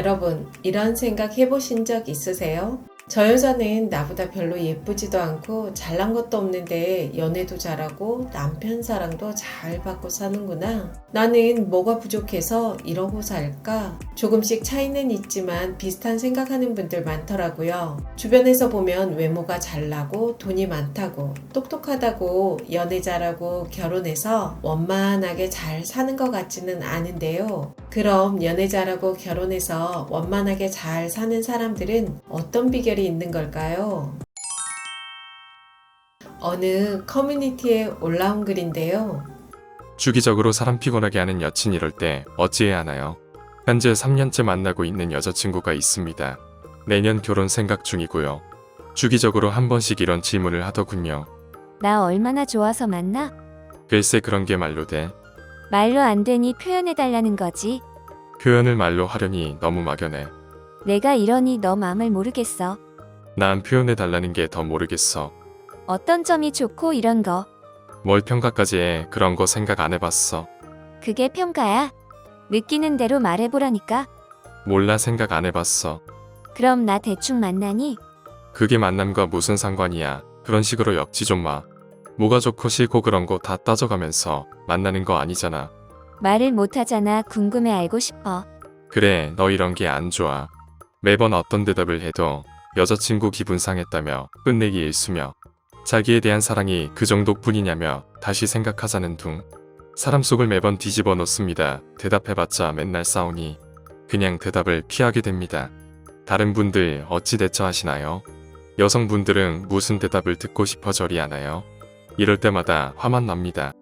여러분, 이런 생각 해보신 적 있으세요? 저 여자는 나보다 별로 예쁘지도 않고 잘난 것도 없는데 연애도 잘하고 남편 사랑도 잘 받고 사는구나. 나는 뭐가 부족해서 이러고 살까? 조금씩 차이는 있지만 비슷한 생각하는 분들 많더라고요. 주변에서 보면 외모가 잘나고 돈이 많다고 똑똑하다고 연애 잘하고 결혼해서 원만하게 잘 사는 것 같지는 않은데요. 그럼 연애 잘하고 결혼해서 원만하게 잘 사는 사람들은 어떤 비결이 있는 걸까요? 어느 커뮤니티에 올라온 글인데요. 주기적으로 사람 피곤하게 하는 여친 이럴 때 어찌해야 하나요? 현재 3년째 만나고 있는 여자친구가 있습니다. 내년 결혼 생각 중이고요. 주기적으로 한 번씩 이런 질문을 하더군요. 나 얼마나 좋아서 만나? 글쎄 그런 게 말로 돼. 말로 안 되니 표현해달라는 거지. 표현을 말로 하려니 너무 막연해. 내가 이러니 너 맘을 모르겠어. 난 표현해달라는 게 더 모르겠어. 어떤 점이 좋고 이런 거. 뭘 평가까지 해. 그런 거 생각 안 해봤어. 그게 평가야? 느끼는 대로 말해보라니까. 몰라 생각 안 해봤어. 그럼 나 대충 만나니? 그게 만남과 무슨 상관이야. 그런 식으로 엮지 좀 마. 뭐가 좋고 싫고 그런 거 다 따져가면서 만나는 거 아니잖아. 말을 못하잖아. 궁금해 알고 싶어. 그래 너 이런 게 안 좋아. 매번 어떤 대답을 해도 여자친구 기분 상했다며 끝내기 일쑤며 자기에 대한 사랑이 그 정도뿐이냐며 다시 생각하자는 둥. 사람 속을 매번 뒤집어 놓습니다. 대답해봤자 맨날 싸우니 그냥 대답을 피하게 됩니다. 다른 분들 어찌 대처하시나요? 여성분들은 무슨 대답을 듣고 싶어 저리 하나요? 이럴 때마다 화만 납니다.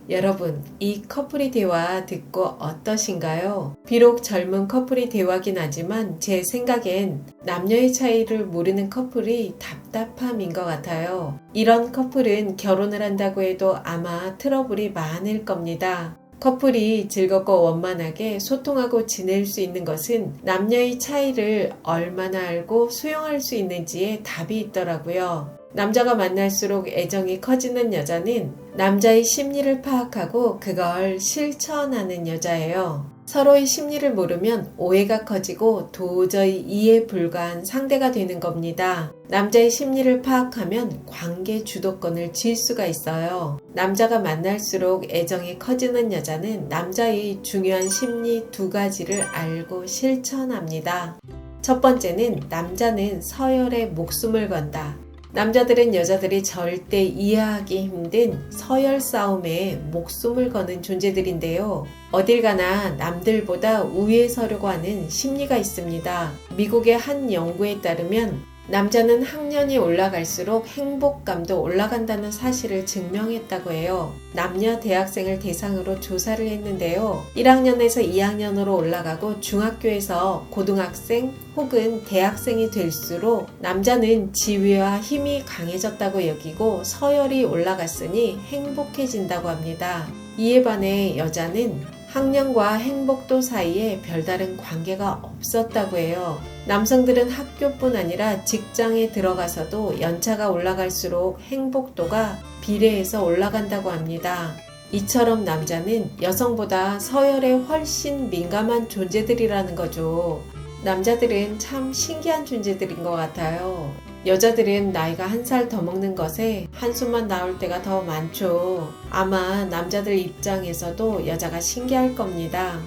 여러분, 이 커플의 대화 듣고 어떠신가요? 비록 젊은 커플의 대화긴 하지만 제 생각엔 남녀의 차이를 모르는 커플이 답답함인 것 같아요. 이런 커플은 결혼을 한다고 해도 아마 트러블이 많을 겁니다. 커플이 즐겁고 원만하게 소통하고 지낼 수 있는 것은 남녀의 차이를 얼마나 알고 수용할 수 있는지에 답이 있더라고요. 남자가 만날수록 애정이 커지는 여자는 남자의 심리를 파악하고 그걸 실천하는 여자예요. 서로의 심리를 모르면 오해가 커지고 도저히 이해 불가한 상대가 되는 겁니다. 남자의 심리를 파악하면 관계 주도권을 쥘 수가 있어요. 남자가 만날수록 애정이 커지는 여자는 남자의 중요한 심리 2가지를 알고 실천합니다. 첫 번째는 남자는 서열에 목숨을 건다. 남자들은 여자들이 절대 이해하기 힘든 서열 싸움에 목숨을 거는 존재들인데요. 어딜 가나 남들보다 우위에 서려고 하는 심리가 있습니다. 미국의 한 연구에 따르면 남자는 학년이 올라갈수록 행복감도 올라간다는 사실을 증명했다고 해요. 남녀 대학생을 대상으로 조사를 했는데요. 1학년에서 2학년으로 올라가고 중학교에서 고등학생 혹은 대학생이 될수록 남자는 지위와 힘이 강해졌다고 여기고 서열이 올라갔으니 행복해진다고 합니다. 이에 반해 여자는 학년과 행복도 사이에 별다른 관계가 없었다고 해요. 남성들은 학교뿐 아니라 직장에 들어가서도 연차가 올라갈수록 행복도가 비례해서 올라간다고 합니다. 이처럼 남자는 여성보다 서열에 훨씬 민감한 존재들이라는 거죠. 남자들은 참 신기한 존재들인 것 같아요. 여자들은 나이가 1살 더 먹는 것에 한숨만 나올 때가 더 많죠. 아마 남자들 입장에서도 여자가 신기할 겁니다.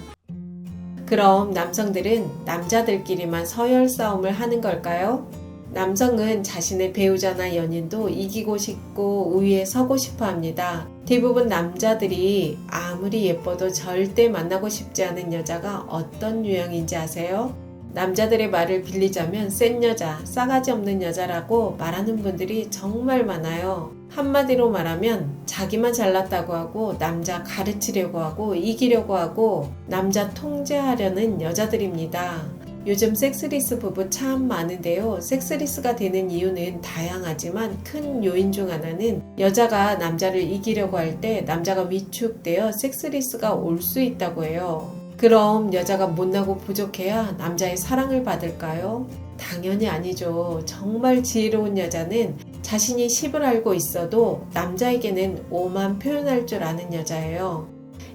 그럼 남성들은 남자들끼리만 서열 싸움을 하는 걸까요? 남성은 자신의 배우자나 연인도 이기고 싶고 우위에 서고 싶어 합니다. 대부분 남자들이 아무리 예뻐도 절대 만나고 싶지 않은 여자가 어떤 유형인지 아세요? 남자들의 말을 빌리자면 센 여자, 싸가지 없는 여자라고 말하는 분들이 정말 많아요. 한마디로 말하면 자기만 잘났다고 하고 남자 가르치려고 하고 이기려고 하고 남자 통제하려는 여자들입니다. 요즘 섹스리스 부부 참 많은데요. 섹스리스가 되는 이유는 다양하지만 큰 요인 중 하나는 여자가 남자를 이기려고 할 때 남자가 위축되어 섹스리스가 올 수 있다고 해요. 그럼 여자가 못나고 부족해야 남자의 사랑을 받을까요? 당연히 아니죠. 정말 지혜로운 여자는 자신이 10을 알고 있어도 남자에게는 5만 표현할 줄 아는 여자예요.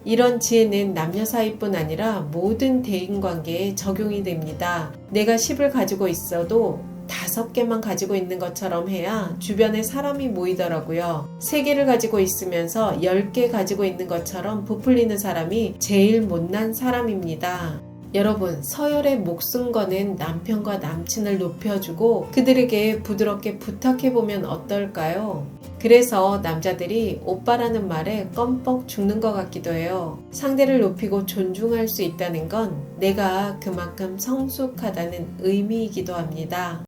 이런 지혜는 남녀 사이뿐 아니라 모든 대인관계에 적용이 됩니다. 내가 10을 가지고 있어도 5개만 가지고 있는 것처럼 해야 주변에 사람이 모이더라고요. 3개를 가지고 있으면서 10개 가지고 있는 것처럼 부풀리는 사람이 제일 못난 사람입니다. 여러분, 서열에 목숨 거는 남편과 남친을 높여주고 그들에게 부드럽게 부탁해보면 어떨까요? 그래서 남자들이 오빠라는 말에 껌뻑 죽는 것 같기도 해요. 상대를 높이고 존중할 수 있다는 건 내가 그만큼 성숙하다는 의미이기도 합니다.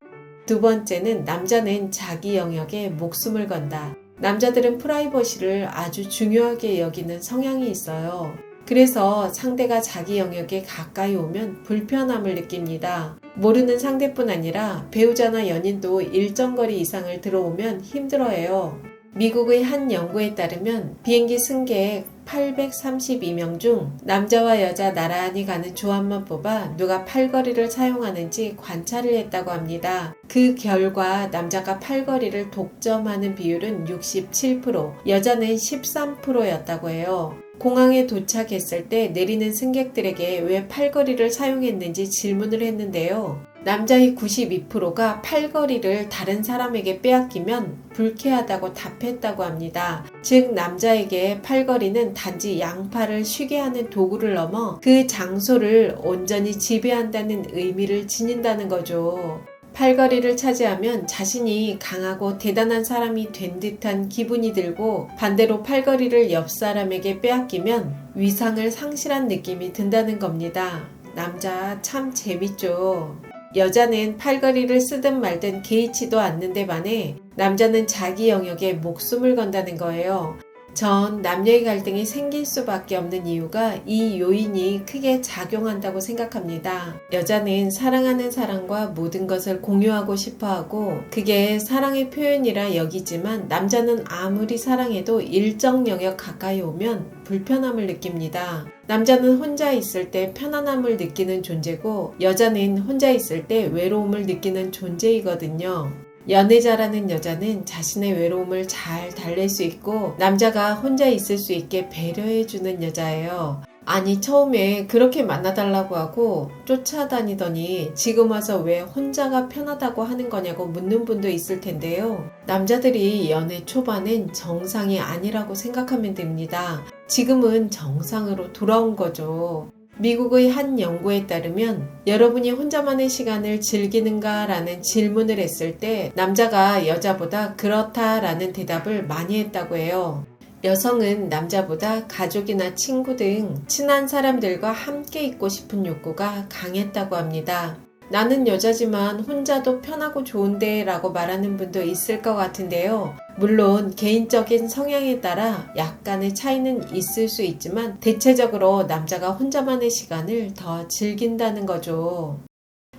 두 번째는 남자는 자기 영역에 목숨을 건다. 남자들은 프라이버시를 아주 중요하게 여기는 성향이 있어요. 그래서 상대가 자기 영역에 가까이 오면 불편함을 느낍니다. 모르는 상대뿐 아니라 배우자나 연인도 일정 거리 이상을 들어오면 힘들어해요. 미국의 한 연구에 따르면 비행기 승객 832명 중 남자와 여자 나란히 가는 조합만 뽑아 누가 팔걸이를 사용하는지 관찰을 했다고 합니다. 그 결과 남자가 팔걸이를 독점하는 비율은 67%, 여자는 13%였다고 해요. 공항에 도착했을 때 내리는 승객들에게 왜 팔걸이를 사용했는지 질문을 했는데요. 남자의 92%가 팔걸이를 다른 사람에게 빼앗기면 불쾌하다고 답했다고 합니다. 즉 남자에게 팔걸이는 단지 양팔을 쉬게 하는 도구를 넘어 그 장소를 온전히 지배한다는 의미를 지닌다는 거죠. 팔걸이를 차지하면 자신이 강하고 대단한 사람이 된 듯한 기분이 들고 반대로 팔걸이를 옆 사람에게 빼앗기면 위상을 상실한 느낌이 든다는 겁니다. 남자 참 재밌죠. 여자는 팔걸이를 쓰든 말든 개의치도 않는데 반해 남자는 자기 영역에 목숨을 건다는 거예요. 전 남녀의 갈등이 생길 수밖에 없는 이유가 이 요인이 크게 작용한다고 생각합니다. 여자는 사랑하는 사람과 모든 것을 공유하고 싶어하고 그게 사랑의 표현이라 여기지만 남자는 아무리 사랑해도 일정 영역 가까이 오면 불편함을 느낍니다. 남자는 혼자 있을 때 편안함을 느끼는 존재고 여자는 혼자 있을 때 외로움을 느끼는 존재이거든요. 연애 잘하는 여자는 자신의 외로움을 잘 달랠 수 있고 남자가 혼자 있을 수 있게 배려해주는 여자예요. 아니 처음에 그렇게 만나달라고 하고 쫓아다니더니 지금 와서 왜 혼자가 편하다고 하는 거냐고 묻는 분도 있을 텐데요. 남자들이 연애 초반엔 정상이 아니라고 생각하면 됩니다. 지금은 정상으로 돌아온 거죠. 미국의 한 연구에 따르면 여러분이 혼자만의 시간을 즐기는가 라는 질문을 했을 때 남자가 여자보다 그렇다 라는 대답을 많이 했다고 해요. 여성은 남자보다 가족이나 친구 등 친한 사람들과 함께 있고 싶은 욕구가 강했다고 합니다. 나는 여자지만 혼자도 편하고 좋은데 라고 말하는 분도 있을 것 같은데요. 물론 개인적인 성향에 따라 약간의 차이는 있을 수 있지만 대체적으로 남자가 혼자만의 시간을 더 즐긴다는 거죠.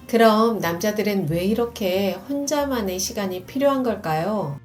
그럼 남자들은 왜 이렇게 혼자만의 시간이 필요한 걸까요?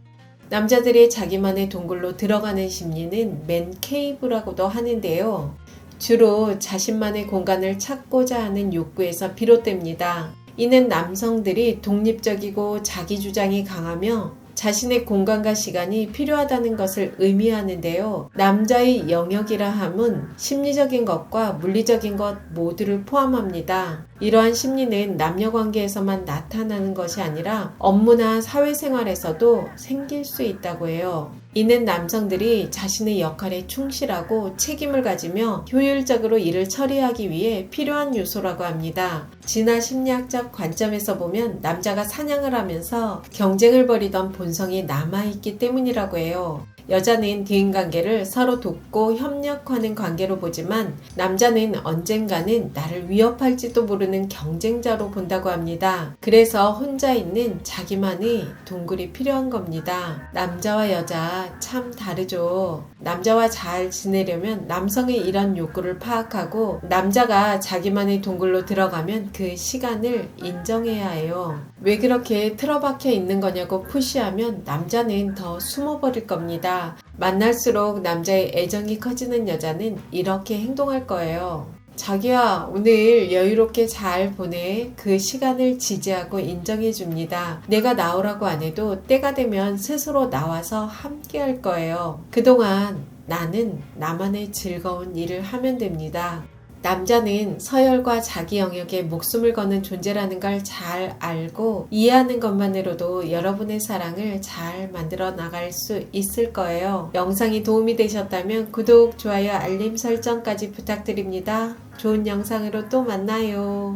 남자들의 자기만의 동굴로 들어가는 심리는 맨케이브라고도 하는데요. 주로 자신만의 공간을 찾고자 하는 욕구에서 비롯됩니다. 이는 남성들이 독립적이고 자기 주장이 강하며 자신의 공간과 시간이 필요하다는 것을 의미하는데요. 남자의 영역이라 함은 심리적인 것과 물리적인 것 모두를 포함합니다. 이러한 심리는 남녀 관계에서만 나타나는 것이 아니라 업무나 사회생활에서도 생길 수 있다고 해요. 이는 남성들이 자신의 역할에 충실하고 책임을 가지며 효율적으로 일을 처리하기 위해 필요한 요소라고 합니다. 진화 심리학적 관점에서 보면 남자가 사냥을 하면서 경쟁을 벌이던 본성이 남아있기 때문이라고 해요. 여자는 대인관계를 서로 돕고 협력하는 관계로 보지만 남자는 언젠가는 나를 위협할지도 모르는 경쟁자로 본다고 합니다. 그래서 혼자 있는 자기만의 동굴이 필요한 겁니다. 남자와 여자 참 다르죠. 남자와 잘 지내려면 남성의 이런 욕구를 파악하고 남자가 자기만의 동굴로 들어가면 그 시간을 인정해야 해요. 왜 그렇게 틀어박혀 있는 거냐고 푸시하면 남자는 더 숨어버릴 겁니다. 만날수록 남자의 애정이 커지는 여자는 이렇게 행동할 거예요. 자기야, 오늘 여유롭게 잘 보내. 그 시간을 지지하고 인정해줍니다. 내가 나오라고 안 해도 때가 되면 스스로 나와서 함께 할 거예요. 그동안 나는 나만의 즐거운 일을 하면 됩니다. 남자는 서열과 자기 영역에 목숨을 거는 존재라는 걸 잘 알고 이해하는 것만으로도 여러분의 사랑을 잘 만들어 나갈 수 있을 거예요. 영상이 도움이 되셨다면 구독, 좋아요, 알림 설정까지 부탁드립니다. 좋은 영상으로 또 만나요.